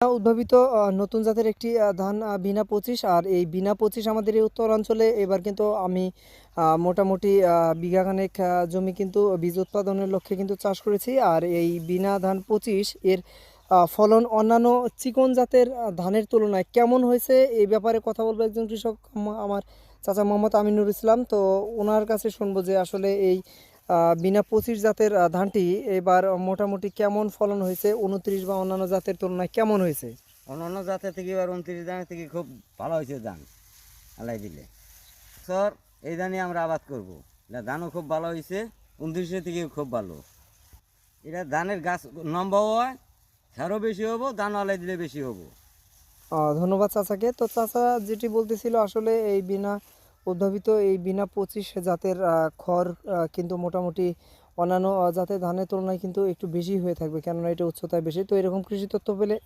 উদ্ভাবিত নতুন জাতের একটি ধান বিনা 25। আর এই বিনা 25 আমাদের এই উত্তরাঞ্চলে এবার কিন্তু আমি মোটামুটি বিঘাখানেক জমি কিন্তু বীজ উৎপাদনের লক্ষ্যে কিন্তু চাষ করেছি। আর এই বিনা ধান 25 এর ফলন অন্যান্য চিকন জাতের ধানের তুলনায় কেমন হয়েছে এই ব্যাপারে কথা বলবো একজন কৃষক আমার চাচা মোহাম্মদ আমিনুর ইসলাম। তো ওনার কাছে শুনবো যে আসলে এই বিনা 25 জাতের ধানটি এবার মোটামুটি কেমন ফলন হয়েছে, 29 বা অন্যান্য জাতের তুলনায় কেমন হয়েছে। অন্যান্য জাতের থেকে এবার 29 ধানের থেকে খুব ভালো হয়েছে ধান আলাই দিলে। স্যার এই ধানই আমরা আবাদ করবো। এটা ধানও খুব ভালো হয়েছে, 29 থেকে খুব ভালো। এটা ধানের গাছ লম্বাও হয়, সারও বেশি হবো, ধান আলাই দিলে বেশি হবো। ধন্যবাদ চাচাকে। তো চাচা যেটি বলতেছিল আসলে এই বিনা উদ্ভাবিত এই বিনা 25 জাতের খড় কিন্তু মোটামুটি অন্যান্য জাতের ধানের তুলনায় কিন্তু একটু বেশি হয়ে থাকবে, কেননা এটা উচ্চতায় বেশি। তো এরকম কৃষি তথ্য পেলে